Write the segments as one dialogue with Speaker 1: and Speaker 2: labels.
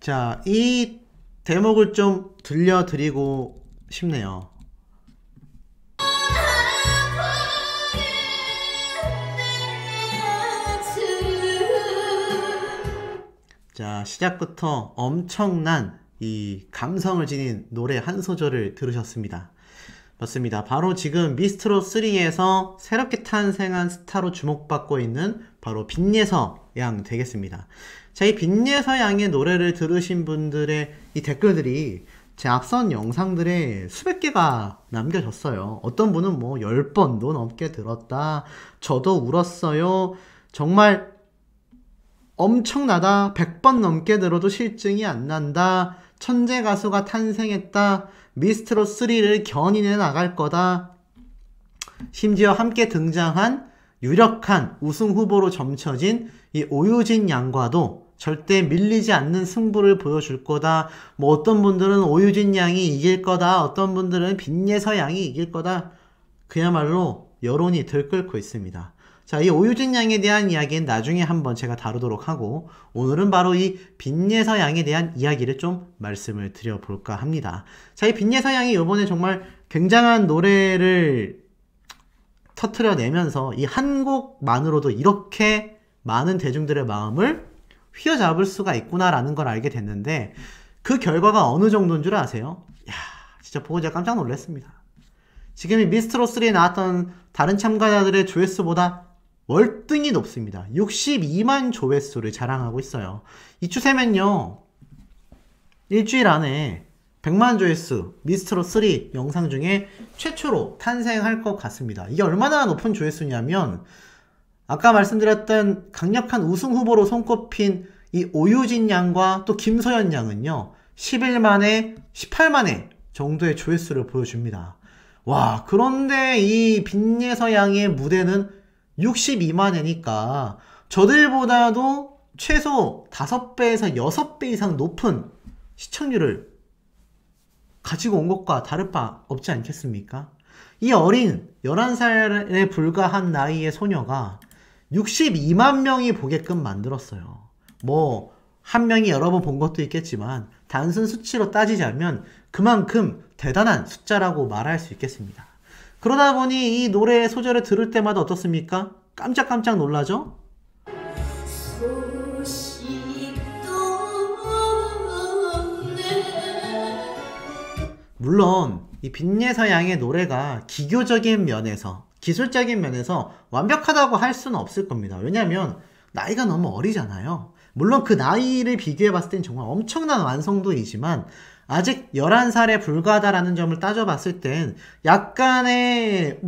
Speaker 1: 자, 이 대목을 좀 들려드리고 싶네요. 자, 시작부터 엄청난 이 감성을 지닌 노래 한 소절을 들으셨습니다. 맞습니다. 바로 지금 미스트롯3에서 새롭게 탄생한 스타로 주목받고 있는 바로 빈예서 양 되겠습니다. 자, 이 빈예서 양의 노래를 들으신 분들의 이 댓글들이 제 앞선 영상들에 수백 개가 남겨졌어요. 어떤 분은 뭐 10번도 넘게 들었다. 저도 울었어요. 정말 엄청나다. 100번 넘게 들어도 실증이 안 난다. 천재 가수가 탄생했다. 미스트롯3를 견인해 나갈 거다. 심지어 함께 등장한 유력한 우승 후보로 점쳐진 이 오유진 양과도 절대 밀리지 않는 승부를 보여줄 거다. 뭐 어떤 분들은 오유진 양이 이길 거다. 어떤 분들은 빈예서 양이 이길 거다. 그야말로 여론이 들끓고 있습니다. 자, 이 오유진 양에 대한 이야기는 나중에 한번 제가 다루도록 하고, 오늘은 바로 이 빈예서 양에 대한 이야기를 좀 말씀을 드려볼까 합니다. 자, 이 빈예서 양이 이번에 정말 굉장한 노래를 터트려내면서 이 한 곡만으로도 이렇게 많은 대중들의 마음을 휘어잡을 수가 있구나라는 걸 알게 됐는데, 그 결과가 어느 정도인 줄 아세요? 야, 진짜 보고 제가 깜짝 놀랐습니다. 지금 이 미스트롯3에 나왔던 다른 참가자들의 조회수보다 월등히 높습니다. 62만 조회수를 자랑하고 있어요. 이 추세면요, 일주일 안에 100만 조회수 미스트롯3 영상 중에 최초로 탄생할 것 같습니다. 이게 얼마나 높은 조회수냐면, 아까 말씀드렸던 강력한 우승 후보로 손꼽힌 이 오유진 양과 또 김소연 양은요, 10일 만에 18만회 정도의 조회수를 보여줍니다. 와, 그런데 이 빈예서 양의 무대는 62만회니까 저들보다도 최소 5배에서 6배 이상 높은 시청률을 가지고 온 것과 다를 바 없지 않겠습니까? 이 어린 11살에 불과한 나이의 소녀가 62만 명이 보게끔 만들었어요. 뭐 한 명이 여러 번 본 것도 있겠지만 단순 수치로 따지자면 그만큼 대단한 숫자라고 말할 수 있겠습니다. 그러다 보니 이 노래 소절을 들을 때마다 어떻습니까? 깜짝깜짝 놀라죠? 물론 이 빈예서 양의 노래가 기교적인 면에서, 기술적인 면에서 완벽하다고 할 수는 없을 겁니다. 왜냐하면 나이가 너무 어리잖아요. 물론 그 나이를 비교해 봤을 땐 정말 엄청난 완성도이지만 아직 11살에 불과하다라는 점을 따져봤을 땐 약간의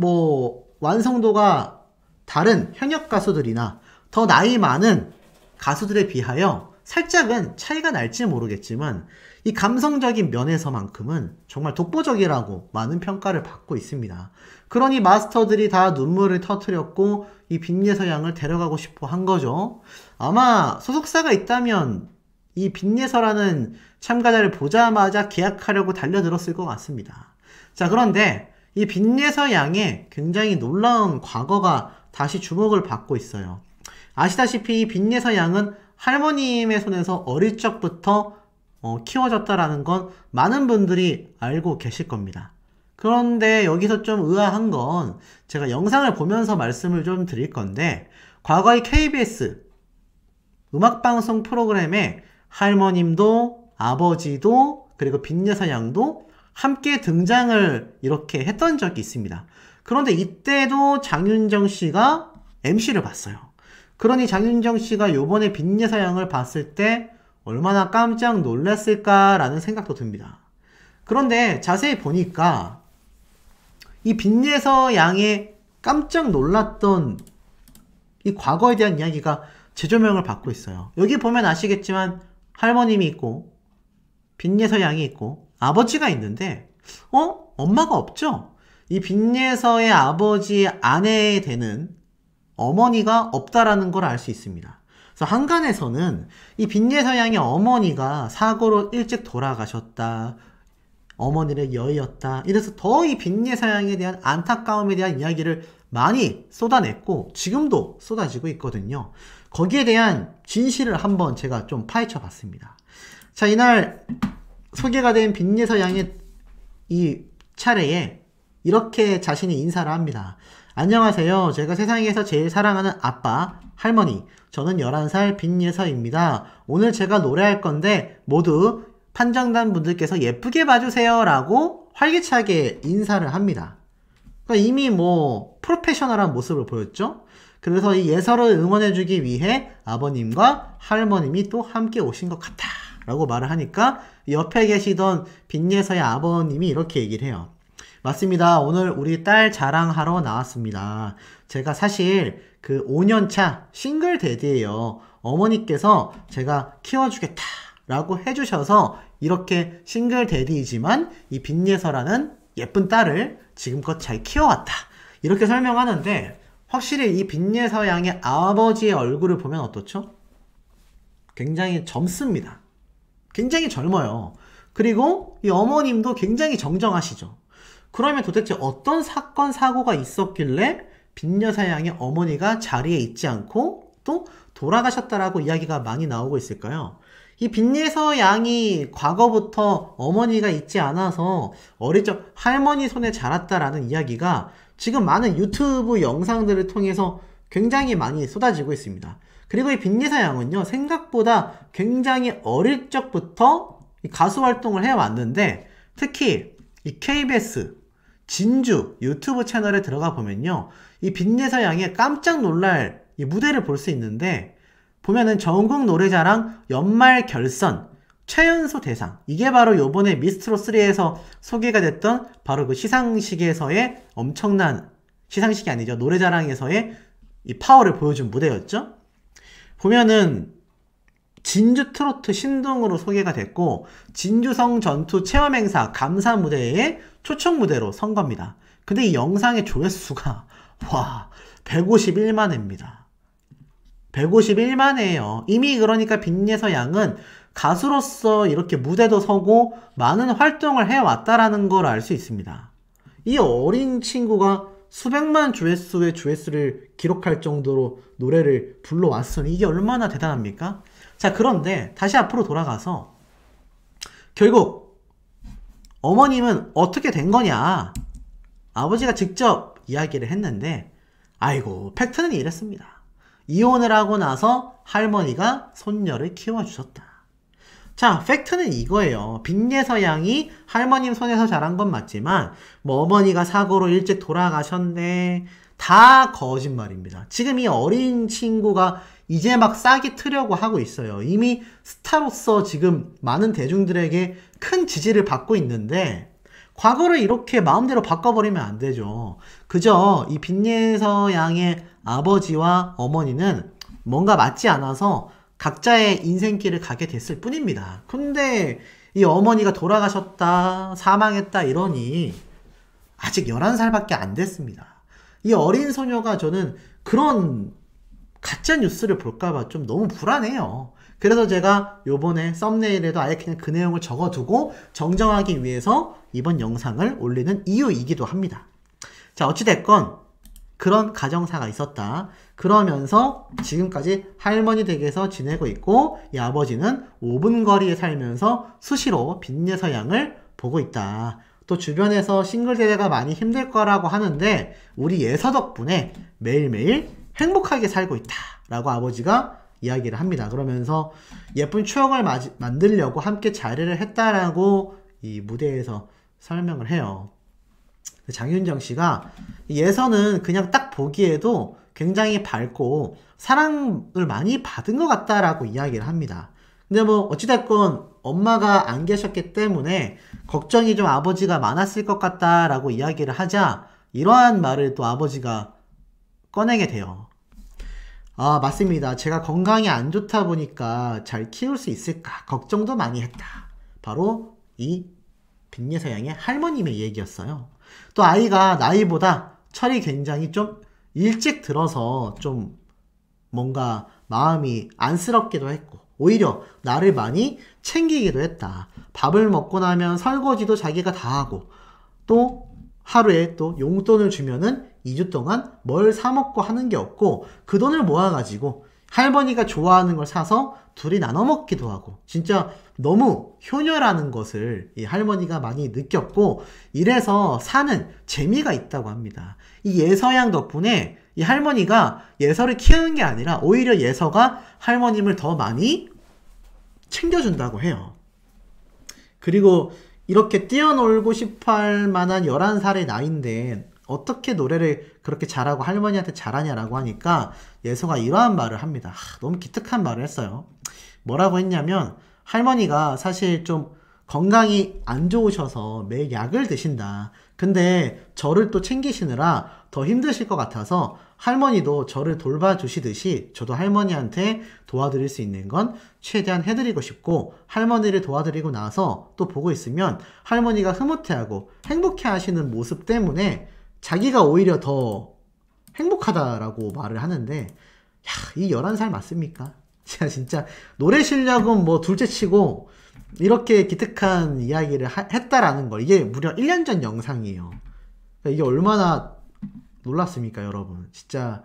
Speaker 1: 완성도가 다른 현역 가수들이나 더 나이 많은 가수들에 비하여 살짝은 차이가 날지 모르겠지만 이 감성적인 면에서만큼은 정말 독보적이라고 많은 평가를 받고 있습니다. 그러니 마스터들이 다 눈물을 터뜨렸고 이 빈예서 양을 데려가고 싶어 한 거죠. 아마 소속사가 있다면 이 빈예서라는 참가자를 보자마자 계약하려고 달려들었을 것 같습니다. 자, 그런데 이 빈예서 양의 굉장히 놀라운 과거가 다시 주목을 받고 있어요. 아시다시피 이 빈예서 양은 할머님의 손에서 어릴 적부터 키워졌다라는 건 많은 분들이 알고 계실 겁니다. 그런데 여기서 좀 의아한 건 제가 영상을 보면서 말씀을 좀 드릴 건데, 과거의 KBS 음악방송 프로그램에 할머님도 아버지도 그리고 빈예서 양도 함께 등장을 이렇게 했던 적이 있습니다. 그런데 이때도 장윤정 씨가 MC를 봤어요. 그러니 장윤정 씨가 요번에 빈예서 양을 봤을 때 얼마나 깜짝 놀랐을까라는 생각도 듭니다. 그런데 자세히 보니까 이 빈예서 양의 깜짝 놀랐던 이 과거에 대한 이야기가 재조명을 받고 있어요. 여기 보면 아시겠지만 할머님이 있고 빈예서 양이 있고 아버지가 있는데 엄마가 없죠? 이 빈예서의 아버지 아내 되는 어머니가 없다라는 걸 알 수 있습니다. 그래서 한간에서는 이 빈예서 양의 어머니가 사고로 일찍 돌아가셨다, 어머니를 여의었다, 이래서 더 이 빈예서 양에 대한 안타까움에 대한 이야기를 많이 쏟아냈고 지금도 쏟아지고 있거든요. 거기에 대한 진실을 한번 제가 좀 파헤쳐 봤습니다. 자, 이날 소개가 된 빈예서 양의 이 차례에 이렇게 자신이 인사를 합니다. 안녕하세요. 제가 세상에서 제일 사랑하는 아빠, 할머니, 저는 11살 빈예서입니다. 오늘 제가 노래할 건데 모두 판정단 분들께서 예쁘게 봐주세요 라고 활기차게 인사를 합니다. 그러니까 이미 뭐 프로페셔널한 모습을 보였죠. 그래서 이 예서를 응원해주기 위해 아버님과 할머님이 또 함께 오신 것 같아 라고 말을 하니까 옆에 계시던 빈예서의 아버님이 이렇게 얘기를 해요. 맞습니다. 오늘 우리 딸 자랑하러 나왔습니다. 제가 사실 그 5년차 싱글 데디예요. 어머니께서 제가 키워주겠다 라고 해주셔서 이렇게 싱글 데디이지만 이 빈예서라는 예쁜 딸을 지금껏 잘 키워왔다. 이렇게 설명하는데 확실히 이 빈예서 양의 아버지의 얼굴을 보면 어떻죠? 굉장히 젊습니다. 굉장히 젊어요. 그리고 이 어머님도 굉장히 정정하시죠. 그러면 도대체 어떤 사건, 사고가 있었길래 빈예서 양의 어머니가 자리에 있지 않고 또 돌아가셨다라고 이야기가 많이 나오고 있을까요? 이 빈예서 양이 과거부터 어머니가 있지 않아서 어릴 적 할머니 손에 자랐다라는 이야기가 지금 많은 유튜브 영상들을 통해서 굉장히 많이 쏟아지고 있습니다. 그리고 이 빈예서 양은요, 생각보다 굉장히 어릴 적부터 가수 활동을 해왔는데 특히 이 KBS 진주 유튜브 채널에 들어가 보면요, 이 빈예서 양의 깜짝 놀랄 이 무대를 볼 수 있는데 보면은 전국 노래자랑 연말 결선 최연소 대상, 이게 바로 요번에 미스트롯3에서 소개가 됐던 바로 그 시상식에서의 엄청난, 시상식이 아니죠, 노래자랑에서의 이 파워를 보여준 무대였죠. 보면은 진주 트로트 신동으로 소개가 됐고 진주성 전투 체험행사 감사 무대에 초청 무대로 선 겁니다. 근데 이 영상의 조회수가 와 151만 회입니다. 151만 회예요. 이미 그러니까 빈예서 양은 가수로서 이렇게 무대도 서고 많은 활동을 해왔다라는 걸 알 수 있습니다. 이 어린 친구가 수백만 조회수의 조회수를 기록할 정도로 노래를 불러왔으니 이게 얼마나 대단합니까? 자, 그런데 다시 앞으로 돌아가서 결국 어머님은 어떻게 된 거냐? 아버지가 직접 이야기를 했는데 아이고 팩트는 이랬습니다. 이혼을 하고 나서 할머니가 손녀를 키워주셨다. 자, 팩트는 이거예요. 빈예서 양이 할머님 손에서 자란 건 맞지만 뭐 어머니가 사고로 일찍 돌아가셨네, 다 거짓말입니다. 지금 이 어린 친구가 이제 막 싹이 트려고 하고 있어요. 이미 스타로서 지금 많은 대중들에게 큰 지지를 받고 있는데 과거를 이렇게 마음대로 바꿔버리면 안 되죠. 그저 이 빈예서 양의 아버지와 어머니는 뭔가 맞지 않아서 각자의 인생길을 가게 됐을 뿐입니다. 근데 이 어머니가 돌아가셨다, 사망했다 이러니 아직 11살밖에 안 됐습니다. 이 어린 소녀가 저는 그런 가짜 뉴스를 볼까봐 좀 너무 불안해요. 그래서 제가 요번에 썸네일에도 아예 그냥 그 내용을 적어두고 정정하기 위해서 이번 영상을 올리는 이유이기도 합니다. 자, 어찌됐건 그런 가정사가 있었다. 그러면서 지금까지 할머니 댁에서 지내고 있고 이 아버지는 5분 거리에 살면서 수시로 빈예서 양을 보고 있다. 또 주변에서 싱글대대가 많이 힘들 거라고 하는데 우리 예서 덕분에 매일매일 행복하게 살고 있다 라고 아버지가 이야기를 합니다. 그러면서 예쁜 추억을 만들려고 함께 자리를 했다라고 이 무대에서 설명을 해요. 장윤정 씨가 예서는 그냥 딱 보기에도 굉장히 밝고 사랑을 많이 받은 것 같다라고 이야기를 합니다. 근데 뭐 어찌됐건 엄마가 안 계셨기 때문에 걱정이 좀 아버지가 많았을 것 같다라고 이야기를 하자 이러한 말을 또 아버지가 꺼내게 돼요. 아, 맞습니다. 제가 건강이 안 좋다 보니까 잘 키울 수 있을까 걱정도 많이 했다. 바로 이 빈예서 양의 할머님의 얘기였어요. 또 아이가 나이보다 철이 굉장히 좀 일찍 들어서 좀 뭔가 마음이 안쓰럽기도 했고 오히려 나를 많이 챙기기도 했다. 밥을 먹고 나면 설거지도 자기가 다 하고 또 하루에 또 용돈을 주면은 2주 동안 뭘 사 먹고 하는 게 없고 그 돈을 모아가지고 할머니가 좋아하는 걸 사서 둘이 나눠 먹기도 하고 진짜 너무 효녀라는 것을 이 할머니가 많이 느꼈고 이래서 사는 재미가 있다고 합니다. 이 예서양 덕분에 이 할머니가 예서를 키우는 게 아니라 오히려 예서가 할머님을 더 많이 챙겨준다고 해요. 그리고 이렇게 뛰어놀고 싶어 할 만한 11살의 나이인데 어떻게 노래를 그렇게 잘하고 할머니한테 잘하냐라고 하니까 예서가 이러한 말을 합니다. 너무 기특한 말을 했어요. 뭐라고 했냐면 할머니가 사실 좀 건강이 안 좋으셔서 매일 약을 드신다. 근데 저를 또 챙기시느라 더 힘드실 것 같아서 할머니도 저를 돌봐주시듯이 저도 할머니한테 도와드릴 수 있는 건 최대한 해드리고 싶고 할머니를 도와드리고 나서 또 보고 있으면 할머니가 흐뭇해하고 행복해 하시는 모습 때문에 자기가 오히려 더 행복하다라고 말을 하는데 이 11살 맞습니까? 제가 진짜 노래 실력은 뭐 둘째치고 이렇게 기특한 이야기를 했다라는 걸 이게 무려 1년 전 영상이에요. 그러니까 이게 얼마나 놀랐습니까 여러분. 진짜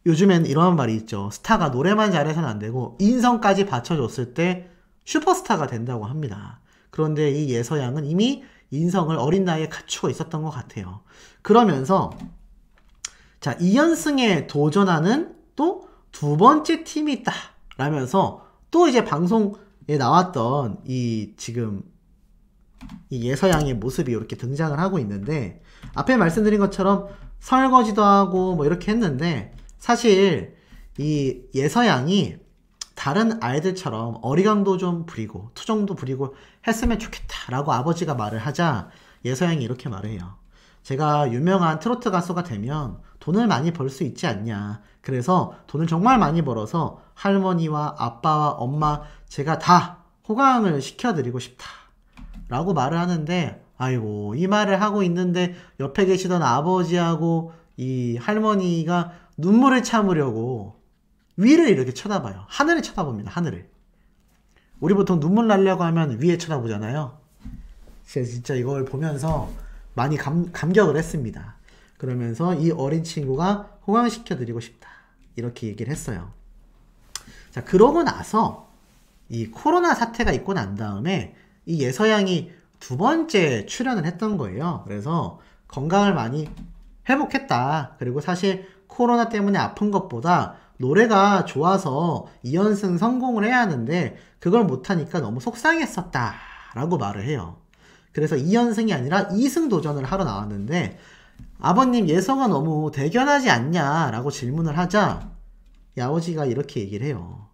Speaker 1: 요즘엔 이런 말이 있죠. 스타가 노래만 잘해서는 안 되고 인성까지 받쳐줬을 때 슈퍼스타가 된다고 합니다. 그런데 이 예서양은 이미 인성을 어린 나이에 갖추고 있었던 것 같아요. 그러면서 자 2연승에 도전하는 또 두 번째 팀이 있다 라면서 또 이제 방송에 나왔던 이 지금 이 예서양의 모습이 이렇게 등장을 하고 있는데 앞에 말씀드린 것처럼 설거지도 하고 뭐 이렇게 했는데 사실 이 예서양이 다른 아이들처럼 어리광도 좀 부리고 투정도 부리고 했으면 좋겠다 라고 아버지가 말을 하자 예서양이 이렇게 말해요. 제가 유명한 트로트 가수가 되면 돈을 많이 벌 수 있지 않냐. 그래서 돈을 정말 많이 벌어서 할머니와 아빠와 엄마 제가 다 호강을 시켜드리고 싶다 라고 말을 하는데 아이고 이 말을 하고 있는데 옆에 계시던 아버지하고 이 할머니가 눈물을 참으려고 위를 이렇게 쳐다봐요. 하늘을 쳐다봅니다. 하늘을. 우리 보통 눈물 나려고 하면 위에 쳐다보잖아요. 제가 진짜 이걸 보면서 많이 감격을 했습니다. 그러면서 이 어린 친구가 호강시켜드리고 싶다 이렇게 얘기를 했어요. 자 그러고 나서 이 코로나 사태가 있고 난 다음에 이 예서양이 두 번째 출연을 했던 거예요. 그래서 건강을 많이 회복했다. 그리고 사실 코로나 때문에 아픈 것보다 노래가 좋아서 2연승 성공을 해야 하는데 그걸 못하니까 너무 속상했었다 라고 말을 해요. 그래서 2연승이 아니라 2승 도전을 하러 나왔는데 아버님 예서가 너무 대견하지 않냐 라고 질문을 하자 이 아버지가 이렇게 얘기를 해요.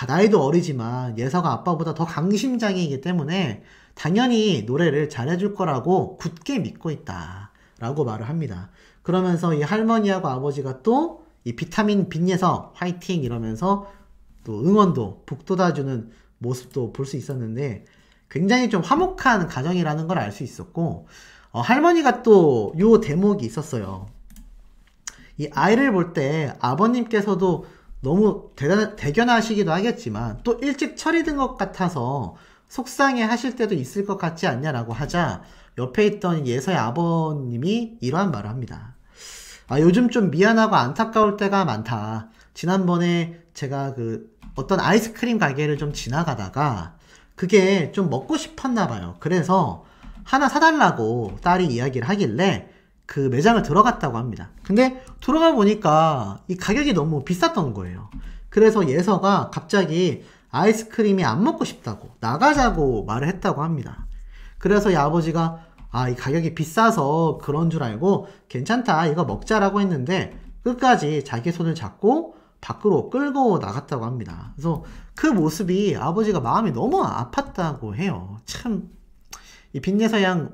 Speaker 1: 나이도 어리지만 예서가 아빠보다 더 강심장이기 때문에 당연히 노래를 잘해줄 거라고 굳게 믿고 있다 라고 말을 합니다. 그러면서 이 할머니하고 아버지가 또 이 비타민 빈예서 화이팅 이러면서 또 응원도 북돋아주는 모습도 볼 수 있었는데 굉장히 좀 화목한 가정이라는 걸 알 수 있었고 할머니가 또 요 대목이 있었어요. 이 아이를 볼 때 아버님께서도 너무 대견하시기도 하겠지만 또 일찍 철이 든 것 같아서 속상해 하실 때도 있을 것 같지 않냐라고 하자 옆에 있던 예서의 아버님이 이러한 말을 합니다. 요즘 좀 미안하고 안타까울 때가 많다. 지난번에 제가 어떤 아이스크림 가게를 좀 지나가다가 그게 좀 먹고 싶었나 봐요. 그래서 하나 사달라고 딸이 이야기를 하길래 그 매장을 들어갔다고 합니다. 근데 들어가 보니까 이 가격이 너무 비쌌던 거예요. 그래서 예서가 갑자기 아이스크림이 안 먹고 싶다고 나가자고 말을 했다고 합니다. 그래서 이 아버지가 이 가격이 비싸서 그런 줄 알고 괜찮다 이거 먹자라고 했는데 끝까지 자기 손을 잡고 밖으로 끌고 나갔다고 합니다. 그래서 그 모습이 아버지가 마음이 너무 아팠다고 해요. 참 이 빈예서양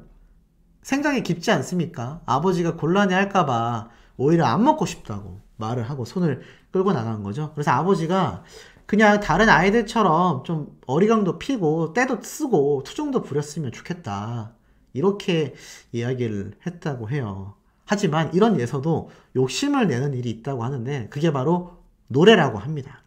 Speaker 1: 생각이 깊지 않습니까? 아버지가 곤란해 할까봐 오히려 안 먹고 싶다고 말을 하고 손을 끌고 나간 거죠. 그래서 아버지가 그냥 다른 아이들처럼 좀 어리광도 피고 때도 쓰고 투정도 부렸으면 좋겠다 이렇게 이야기를 했다고 해요. 하지만 이런 예서도 욕심을 내는 일이 있다고 하는데 그게 바로 노래라고 합니다.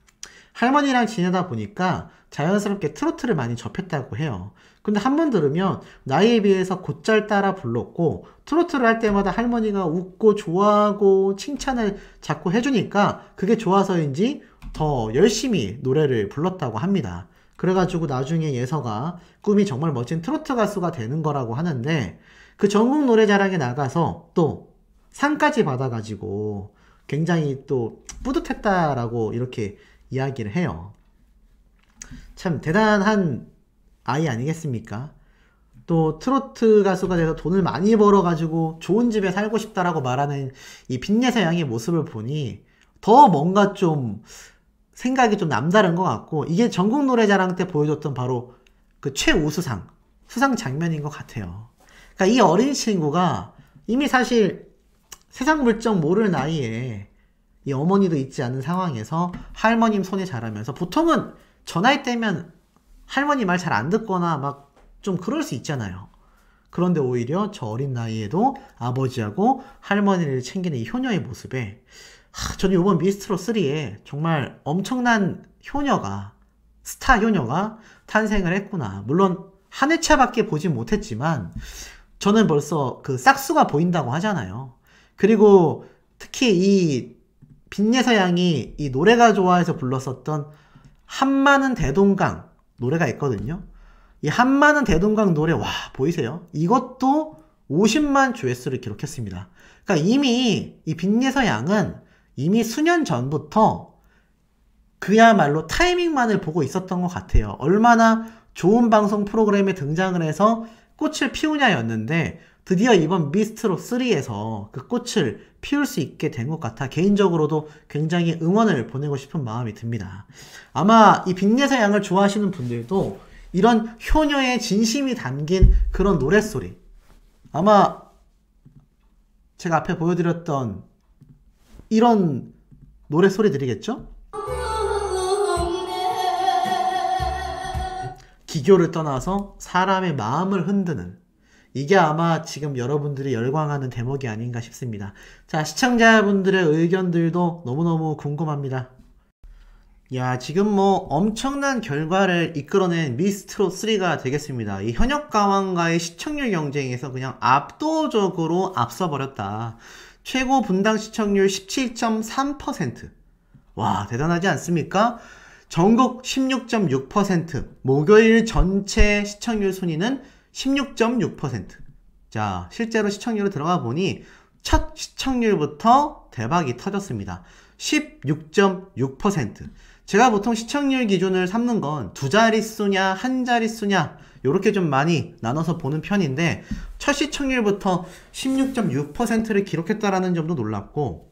Speaker 1: 할머니랑 지내다 보니까 자연스럽게 트로트를 많이 접했다고 해요. 근데 한 번 들으면 나이에 비해서 곧잘 따라 불렀고 트로트를 할 때마다 할머니가 웃고 좋아하고 칭찬을 자꾸 해주니까 그게 좋아서인지 더 열심히 노래를 불렀다고 합니다. 그래가지고 나중에 예서가 꿈이 정말 멋진 트로트 가수가 되는 거라고 하는데 그 전국 노래자랑에 나가서 또 상까지 받아가지고 굉장히 또 뿌듯했다라고 이렇게 이야기를 해요. 참 대단한 아이 아니겠습니까? 또 트로트 가수가 돼서 돈을 많이 벌어가지고 좋은 집에 살고 싶다라고 말하는 이 빈예서 양의 모습을 보니 더 뭔가 좀 생각이 좀 남다른 것 같고 이게 전국 노래자랑 때 보여줬던 바로 그 최우수상 수상 장면인 것 같아요. 그러니까 이 어린 친구가 이미 사실 세상 물정 모를 나이에 이 어머니도 있지 않은 상황에서 할머님 손에 자라면서 보통은 저 나이 때면 할머니 말 잘 안 듣거나 막 좀 그럴 수 있잖아요. 그런데 오히려 저 어린 나이에도 아버지하고 할머니를 챙기는 이 효녀의 모습에 저는 이번 미스트롯 3에 정말 엄청난 효녀가 스타 효녀가 탄생을 했구나. 물론 한 회차밖에 보지 못했지만 저는 벌써 그 싹수가 보인다고 하잖아요. 그리고 특히 이 빈예서 양이 이 노래가 좋아해서 불렀었던 한마는 대동강 노래가 있거든요. 이 한마는 대동강 노래 와 보이세요? 이것도 50만 조회수를 기록했습니다. 그러니까 이미 이 빈예서 양은 이미 수년 전부터 그야말로 타이밍만을 보고 있었던 것 같아요. 얼마나 좋은 방송 프로그램에 등장을 해서 꽃을 피우냐였는데 드디어 이번 미스트롯 3에서 그 꽃을 피울 수 있게 된 것 같아 개인적으로도 굉장히 응원을 보내고 싶은 마음이 듭니다. 아마 이 빈예서 양을 좋아하시는 분들도 이런 효녀의 진심이 담긴 그런 노랫소리 아마 제가 앞에 보여드렸던 이런 노랫소리들이겠죠? 기교를 떠나서 사람의 마음을 흔드는 이게 아마 지금 여러분들이 열광하는 대목이 아닌가 싶습니다. 자, 시청자분들의 의견들도 너무너무 궁금합니다. 야, 지금 뭐 엄청난 결과를 이끌어낸 미스트롯 3가 되겠습니다. 이 현역가왕과의 시청률 경쟁에서 그냥 압도적으로 앞서버렸다. 최고 분당 시청률 17.3%. 와, 대단하지 않습니까? 전국 16.6%, 목요일 전체 시청률 순위는 16.6%. 자, 실제로 시청률로 들어가 보니 첫 시청률부터 대박이 터졌습니다. 16.6%. 제가 보통 시청률 기준을 삼는 건 두 자릿수냐 한 자릿수냐 요렇게 좀 많이 나눠서 보는 편인데 첫 시청률부터 16.6%를 기록했다라는 점도 놀랍고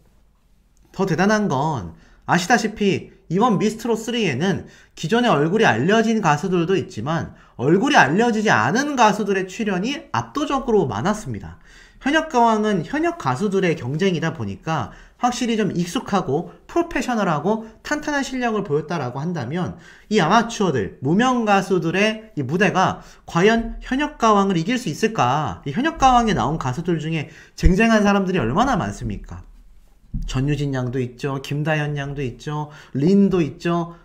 Speaker 1: 더 대단한 건 아시다시피 이번 미스트롯 3에는 기존에 얼굴이 알려진 가수들도 있지만 얼굴이 알려지지 않은 가수들의 출연이 압도적으로 많았습니다. 현역가왕은 현역 가수들의 경쟁이다 보니까 확실히 좀 익숙하고 프로페셔널하고 탄탄한 실력을 보였다라고 한다면 이 아마추어들, 무명 가수들의 이 무대가 과연 현역가왕을 이길 수 있을까? 이 현역가왕에 나온 가수들 중에 쟁쟁한 사람들이 얼마나 많습니까? 전유진 양도 있죠, 김다현 양도 있죠, 린도 있죠.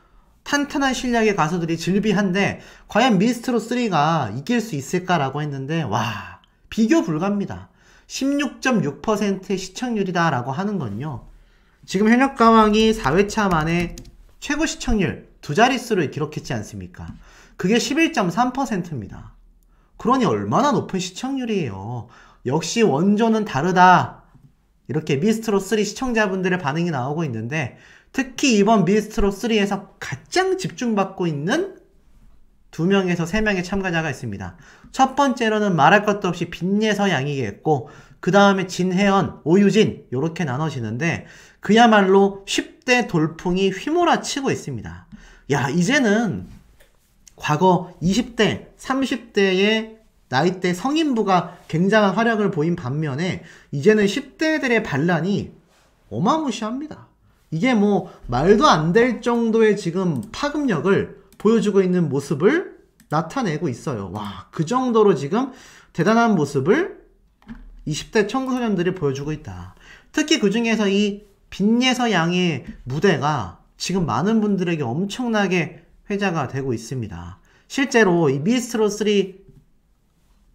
Speaker 1: 탄탄한 실력의 가수들이 즐비한데 과연 미스트롯 3가 이길 수 있을까라고 했는데 와, 비교 불가입니다. 16.6%의 시청률이다 라고 하는 건요, 지금 현역가왕이 4회차 만에 최고 시청률 두 자릿수를 기록했지 않습니까? 그게 11.3%입니다. 그러니 얼마나 높은 시청률이에요. 역시 원조는 다르다, 이렇게 미스트롯 3 시청자분들의 반응이 나오고 있는데 특히 이번 미스트롯 3에서 가장 집중받고 있는 2명에서 3명의 참가자가 있습니다. 첫 번째로는 말할 것도 없이 빈예서 양이겠고 그 다음에 진혜연, 오유진 요렇게 나눠지는데 그야말로 10대 돌풍이 휘몰아치고 있습니다. 야, 이제는 과거 20대, 30대의 나이대 성인부가 굉장한 활약을 보인 반면에 이제는 10대들의 반란이 어마무시합니다. 이게 뭐 말도 안 될 정도의 지금 파급력을 보여주고 있는 모습을 나타내고 있어요. 와, 그 정도로 지금 대단한 모습을 20대 청소년들이 보여주고 있다. 특히 그 중에서 이 빈예서 양의 무대가 지금 많은 분들에게 엄청나게 회자가 되고 있습니다. 실제로 이 미스트롯3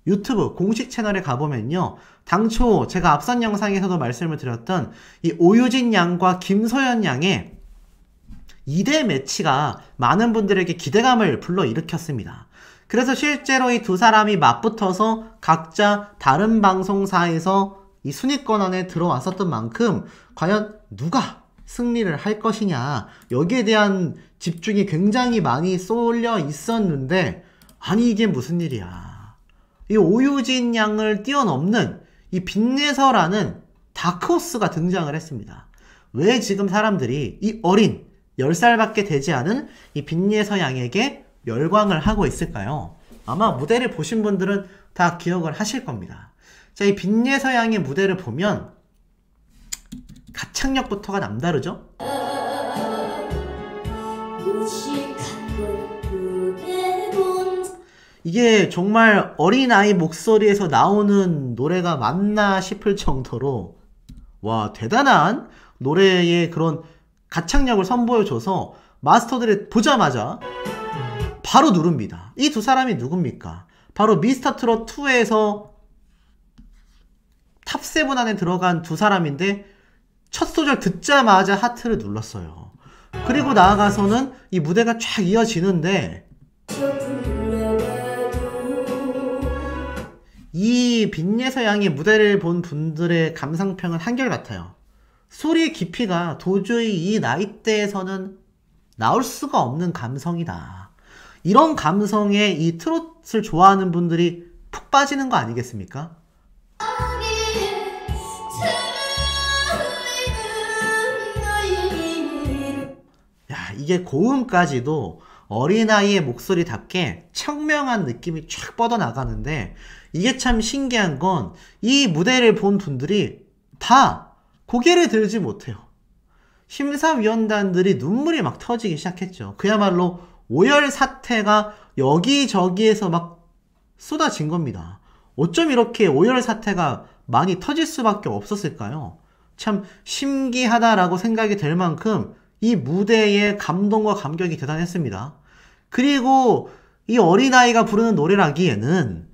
Speaker 1: 유튜브 공식 채널에 가보면요, 당초 제가 앞선 영상에서도 말씀을 드렸던 이 오유진 양과 김소연 양의 2대 매치가 많은 분들에게 기대감을 불러일으켰습니다. 그래서 실제로 이 두 사람이 맞붙어서 각자 다른 방송사에서 이 순위권 안에 들어왔었던 만큼 과연 누가 승리를 할 것이냐, 여기에 대한 집중이 굉장히 많이 쏠려 있었는데, 아니 이게 무슨 일이야. 이 오유진 양을 뛰어넘는 이 빅내서라는 다크호스가 등장을 했습니다. 왜 지금 사람들이 이 어린 10살밖에 되지 않은 이 빅내서 양에게 열광을 하고 있을까요? 아마 무대를 보신 분들은 다 기억을 하실 겁니다. 자, 이 빅내서 양의 무대를 보면 가창력부터가 남다르죠? 이게 정말 어린아이 목소리에서 나오는 노래가 맞나 싶을 정도로, 와, 대단한 노래의 그런 가창력을 선보여줘서 마스터들이 보자마자 바로 누릅니다. 이 두 사람이 누굽니까? 바로 미스터트롯2에서 탑7 안에 들어간 두 사람인데, 첫 소절 듣자마자 하트를 눌렀어요. 그리고 나아가서는 이 무대가 쫙 이어지는데, 이 빅내서 양의 무대를 본 분들의 감상평은 한결같아요. 소리의 깊이가 도저히 이 나이대에서는 나올 수가 없는 감성이다. 이런 감성에 이 트롯을 좋아하는 분들이 푹 빠지는 거 아니겠습니까? 야, 이게 고음까지도 어린아이의 목소리답게 청명한 느낌이 쫙 뻗어나가는데, 이게 참 신기한 건 이 무대를 본 분들이 다 고개를 들지 못해요. 심사위원단들이 눈물이 막 터지기 시작했죠. 그야말로 오열 사태가 여기저기에서 막 쏟아진 겁니다. 어쩜 이렇게 오열 사태가 많이 터질 수밖에 없었을까요? 참 신기하다라고 생각이 될 만큼 이 무대의 감동과 감격이 대단했습니다. 그리고 이 어린아이가 부르는 노래라기에는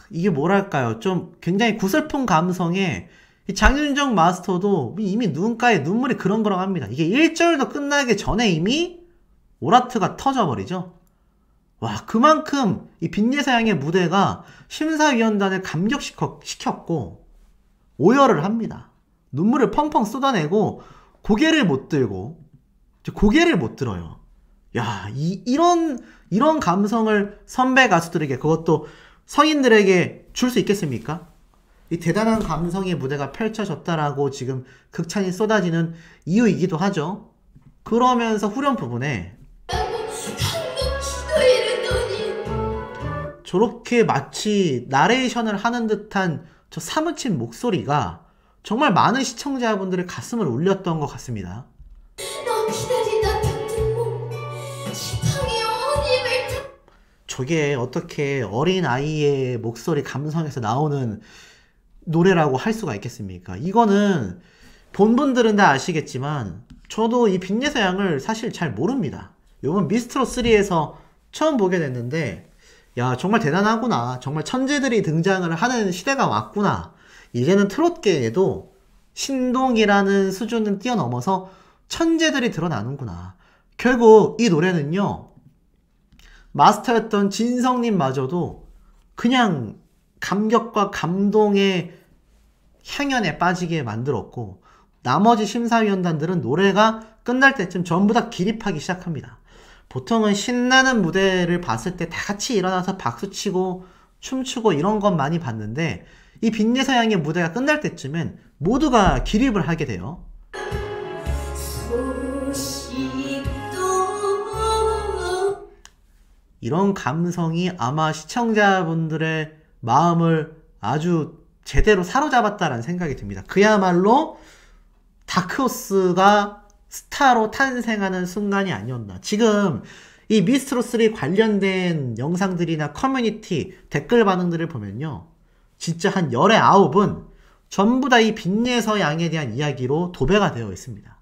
Speaker 1: 이게 뭐랄까요, 좀 굉장히 구슬픈 감성에 이 장윤정 마스터도 이미 눈가에 눈물이 그렁그렁합니다. 이게 1절도 끝나기 전에 이미 오라트가 터져버리죠. 와, 그만큼 이 빅내서 양의 무대가 심사위원단을 감격시켰고 오열을 합니다. 눈물을 펑펑 쏟아내고 고개를 못 들고, 고개를 못 들어요. 야, 이런 감성을 선배 가수들에게, 그것도 성인들에게 줄 수 있겠습니까? 이 대단한 감성의 무대가 펼쳐졌다라고 지금 극찬이 쏟아지는 이유이기도 하죠. 그러면서 후렴 부분에 저렇게 마치 나레이션을 하는 듯한 저 사무친 목소리가 정말 많은 시청자분들의 가슴을 울렸던 것 같습니다. 저게 어떻게 어린아이의 목소리 감성에서 나오는 노래라고 할 수가 있겠습니까? 이거는 본 분들은 다 아시겠지만 저도 이 빅내서 양을 사실 잘 모릅니다. 요번 미스트롯3에서 처음 보게 됐는데, 야, 정말 대단하구나. 정말 천재들이 등장을 하는 시대가 왔구나. 이제는 트롯계에도 신동이라는 수준을 뛰어넘어서 천재들이 드러나는구나. 결국 이 노래는요, 마스터였던 진성님마저도 그냥 감격과 감동의 향연에 빠지게 만들었고, 나머지 심사위원단들은 노래가 끝날 때쯤 전부 다 기립하기 시작합니다. 보통은 신나는 무대를 봤을 때 다 같이 일어나서 박수치고 춤추고 이런 건 많이 봤는데, 이 빅내서 양의 무대가 끝날 때쯤엔 모두가 기립을 하게 돼요. 이런 감성이 아마 시청자분들의 마음을 아주 제대로 사로잡았다라는 생각이 듭니다. 그야말로 다크호스가 스타로 탄생하는 순간이 아니었나. 지금 이 미스트롯3 관련된 영상들이나 커뮤니티 댓글 반응들을 보면요, 진짜 한 열의 9은 전부 다 이 빈예서 양에 대한 이야기로 도배가 되어 있습니다.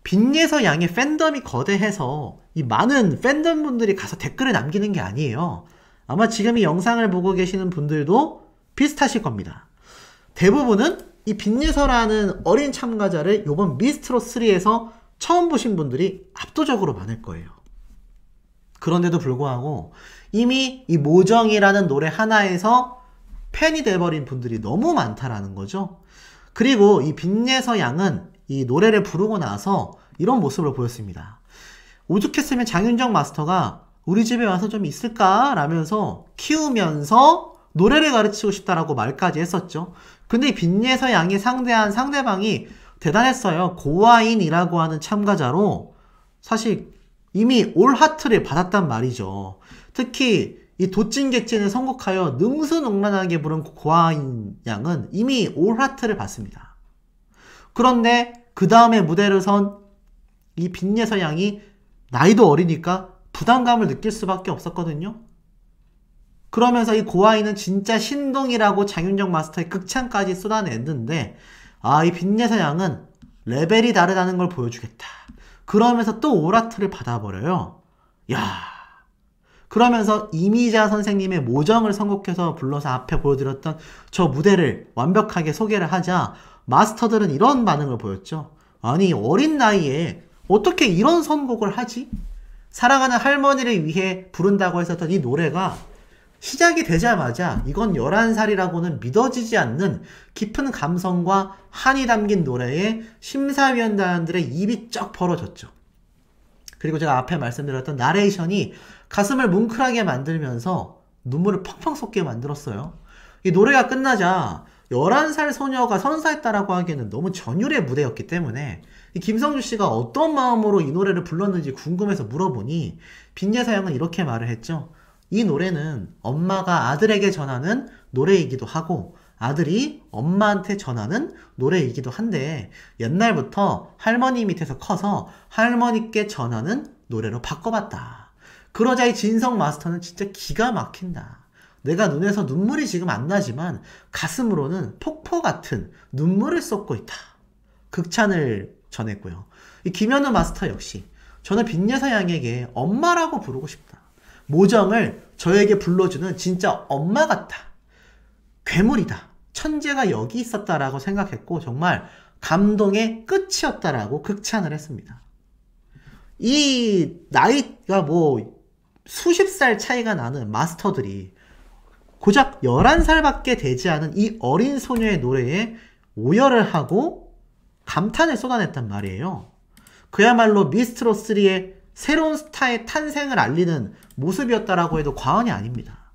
Speaker 1: 빈예서 양의 팬덤이 거대해서 이 많은 팬덤분들이 가서 댓글을 남기는 게 아니에요. 아마 지금 이 영상을 보고 계시는 분들도 비슷하실 겁니다. 대부분은 이 빈예서라는 어린 참가자를 이번 미스트롯3에서 처음 보신 분들이 압도적으로 많을 거예요. 그런데도 불구하고 이미 이 모정이라는 노래 하나에서 팬이 돼버린 분들이 너무 많다라는 거죠. 그리고 이 빈예서 양은 이 노래를 부르고 나서 이런 모습을 보였습니다. 오죽했으면 장윤정 마스터가 우리 집에 와서 좀 있을까? 라면서 키우면서 노래를 가르치고 싶다라고 말까지 했었죠. 근데 이 빈예서 양이 상대한 상대방이 대단했어요. 고아인이라고 하는 참가자로 사실 이미 올 하트를 받았단 말이죠. 특히 이 도찐개찐을 선곡하여 능수능란하게 부른 고아인 양은 이미 올 하트를 받습니다. 그런데 그 다음에 무대를 선 이 빈예서 양이 나이도 어리니까 부담감을 느낄 수밖에 없었거든요. 그러면서 이 고아인은 진짜 신동이라고 장윤정 마스터의 극찬까지 쏟아냈는데 이 빈예서 양은 레벨이 다르다는 걸 보여주겠다. 그러면서 또 오라트를 받아버려요. 야, 그러면서 이미자 선생님의 모정을 선곡해서 불러서 앞에 보여드렸던 저 무대를 완벽하게 소개를 하자 마스터들은 이런 반응을 보였죠. 아니, 어린 나이에 어떻게 이런 선곡을 하지? 사랑하는 할머니를 위해 부른다고 했었던 이 노래가 시작이 되자마자 이건 11살이라고는 믿어지지 않는 깊은 감성과 한이 담긴 노래에 심사위원단들의 입이 쩍 벌어졌죠. 그리고 제가 앞에 말씀드렸던 나레이션이 가슴을 뭉클하게 만들면서 눈물을 펑펑 쏟게 만들었어요. 이 노래가 끝나자 11살 소녀가 선사했다라고 하기에는 너무 전율의 무대였기 때문에 이 김성주 씨가 어떤 마음으로 이 노래를 불렀는지 궁금해서 물어보니 빈예서 양은 이렇게 말을 했죠. 이 노래는 엄마가 아들에게 전하는 노래이기도 하고 아들이 엄마한테 전하는 노래이기도 한데 옛날부터 할머니 밑에서 커서 할머니께 전하는 노래로 바꿔봤다. 그러자 이 진성 마스터는 진짜 기가 막힌다. 내가 눈에서 눈물이 지금 안 나지만 가슴으로는 폭포 같은 눈물을 쏟고 있다. 극찬을 전했고요. 이 김현우 마스터 역시 저는 빈예서 양에게 엄마라고 부르고 싶다. 모정을 저에게 불러주는 진짜 엄마 같아. 괴물이다. 천재가 여기 있었다라고 생각했고 정말 감동의 끝이었다라고 극찬을 했습니다. 이 나이가 뭐 수십 살 차이가 나는 마스터들이 고작 11살밖에 되지 않은 이 어린 소녀의 노래에 오열을 하고 감탄을 쏟아냈단 말이에요. 그야말로 미스트롯3의 새로운 스타의 탄생을 알리는 모습이었다라고 해도 과언이 아닙니다.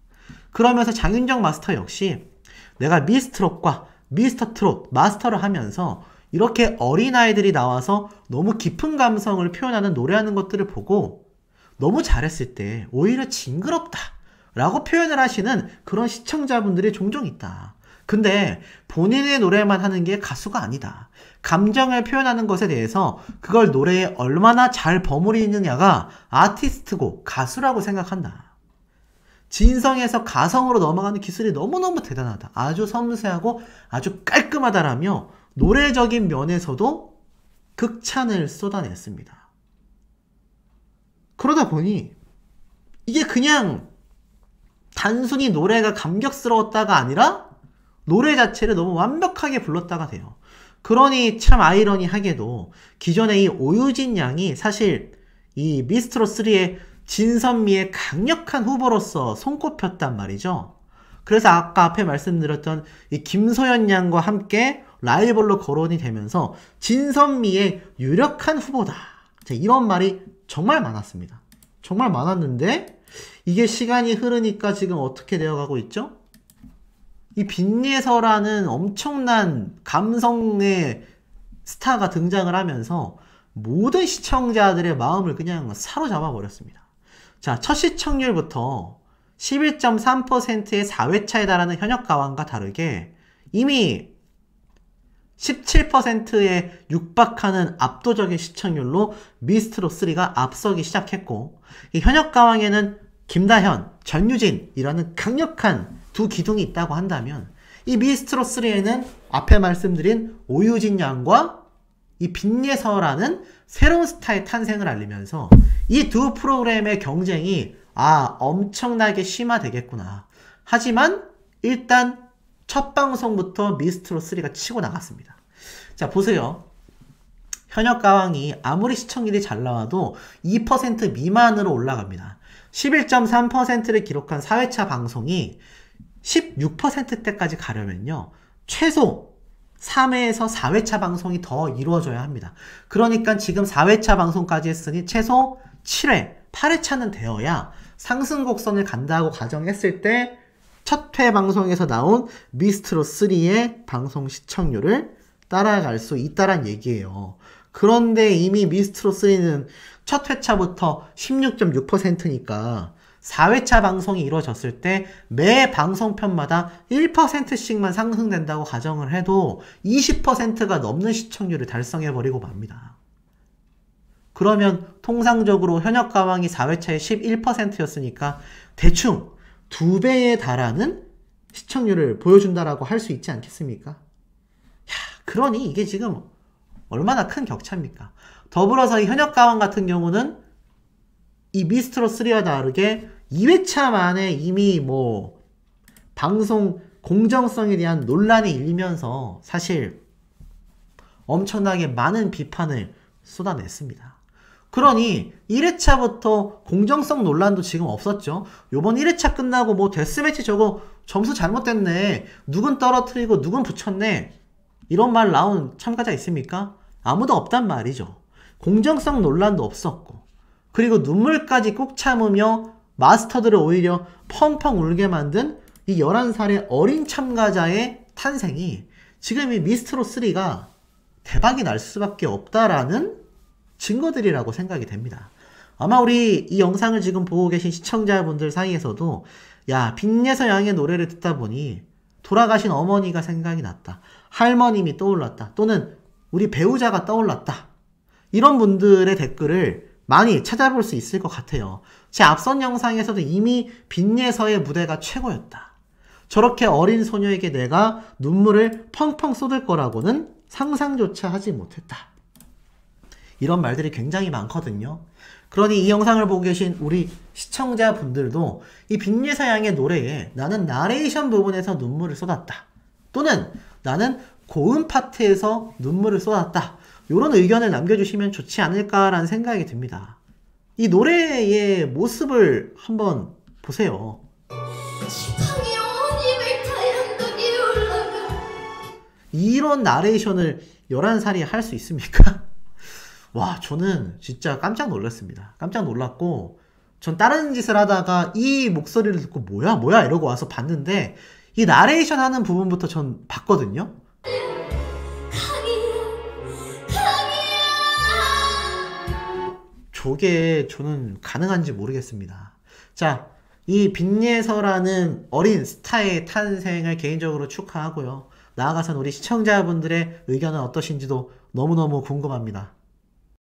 Speaker 1: 그러면서 장윤정 마스터 역시 내가 미스트롯과 미스터트롯 마스터를 하면서 이렇게 어린아이들이 나와서 너무 깊은 감성을 표현하는 노래하는 것들을 보고 너무 잘했을 때 오히려 징그럽다 라고 표현을 하시는 그런 시청자분들이 종종 있다. 근데 본인의 노래만 하는 게 가수가 아니다. 감정을 표현하는 것에 대해서 그걸 노래에 얼마나 잘 버무리느냐가 아티스트고 가수라고 생각한다. 진성에서 가성으로 넘어가는 기술이 너무너무 대단하다. 아주 섬세하고 아주 깔끔하다라며 노래적인 면에서도 극찬을 쏟아냈습니다. 그러다 보니 이게 그냥 단순히 노래가 감격스러웠다가 아니라 노래 자체를 너무 완벽하게 불렀다가 돼요. 그러니 참 아이러니하게도 기존의 이 오유진 양이 사실 이 미스트롯3의 진선미의 강력한 후보로서 손꼽혔단 말이죠. 그래서 아까 앞에 말씀드렸던 이 김소연 양과 함께 라이벌로 거론이 되면서 진선미의 유력한 후보다. 이런 말이 정말 많았습니다. 정말 많았는데 이게 시간이 흐르니까 지금 어떻게 되어가고 있죠? 이 빈예서라는 엄청난 감성의 스타가 등장을 하면서 모든 시청자들의 마음을 그냥 사로잡아 버렸습니다. 자, 첫 시청률부터 11.3%의 4회차에 달하는 현역 가왕과 다르게 이미 17%에 육박하는 압도적인 시청률로 미스트롯3가 앞서기 시작했고 이 현역 가왕에는 김다현, 전유진이라는 강력한 두 기둥이 있다고 한다면 이 미스트롯 3에는 앞에 말씀드린 오유진 양과 이 빈예서라는 새로운 스타의 탄생을 알리면서 이 두 프로그램의 경쟁이 엄청나게 심화되겠구나. 하지만 일단 첫 방송부터 미스트롯 3가 치고 나갔습니다. 자, 보세요. 현역가왕이 아무리 시청률이 잘 나와도 2% 미만으로 올라갑니다. 11.3%를 기록한 4회차 방송이 16%대까지 가려면요, 최소 3회에서 4회차 방송이 더 이루어져야 합니다. 그러니까 지금 4회차 방송까지 했으니 최소 7회, 8회차는 되어야 상승 곡선을 간다고 가정했을 때 첫 회 방송에서 나온 미스트롯 3의 방송 시청률을 따라갈 수 있다란 얘기예요. 그런데 이미 미스트롯 3는 첫 회차부터 16.6%니까 4회차 방송이 이루어졌을 때 매 방송편마다 1%씩만 상승된다고 가정을 해도 20%가 넘는 시청률을 달성해버리고 맙니다. 그러면 통상적으로 현역가왕이 4회차에 11%였으니까 대충 2배에 달하는 시청률을 보여준다라고 할 수 있지 않겠습니까? 그러니 이게 지금 얼마나 큰 격차입니까? 더불어서 이 현역가왕 같은 경우는 이 미스트롯 3와 다르게 2회차 만에 이미 방송 공정성에 대한 논란이 일면서 사실 엄청나게 많은 비판을 쏟아냈습니다. 그러니 1회차부터 공정성 논란도 지금 없었죠. 요번 1회차 끝나고 데스매치 저거 점수 잘못됐네, 누군 떨어뜨리고 누군 붙였네, 이런 말 나온 참가자 있습니까? 아무도 없단 말이죠. 공정성 논란도 없었고, 그리고 눈물까지 꾹 참으며 마스터들을 오히려 펑펑 울게 만든 이 11살의 어린 참가자의 탄생이 지금 이 미스트롯 3가 대박이 날 수밖에 없다라는 증거들이라고 생각이 됩니다. 아마 우리 이 영상을 지금 보고 계신 시청자분들 사이에서도 빈예서 양의 노래를 듣다 보니 돌아가신 어머니가 생각이 났다, 할머님이 떠올랐다, 또는 우리 배우자가 떠올랐다, 이런 분들의 댓글을 많이 찾아볼 수 있을 것 같아요. 제 앞선 영상에서도 이미 빈예서의 무대가 최고였다, 저렇게 어린 소녀에게 내가 눈물을 펑펑 쏟을 거라고는 상상조차 하지 못했다, 이런 말들이 굉장히 많거든요. 그러니 이 영상을 보고 계신 우리 시청자분들도 이 빈예서 양의 노래에 나는 나레이션 부분에서 눈물을 쏟았다, 또는 나는 고음 파트에서 눈물을 쏟았다, 이런 의견을 남겨주시면 좋지 않을까라는 생각이 듭니다. 이 노래의 모습을 한번 보세요. 이런 나레이션을 11살이 할 수 있습니까? 와, 저는 진짜 깜짝 놀랐습니다. 깜짝 놀랐고, 전 다른 짓을 하다가 이 목소리를 듣고 뭐야 이러고 와서 봤는데, 이 나레이션 하는 부분부터 전 봤거든요. 저게 저는 가능한지 모르겠습니다. 자, 이 빈예서라는 어린 스타의 탄생을 개인적으로 축하하고요. 나아가선 우리 시청자분들의 의견은 어떠신지도 너무너무 궁금합니다.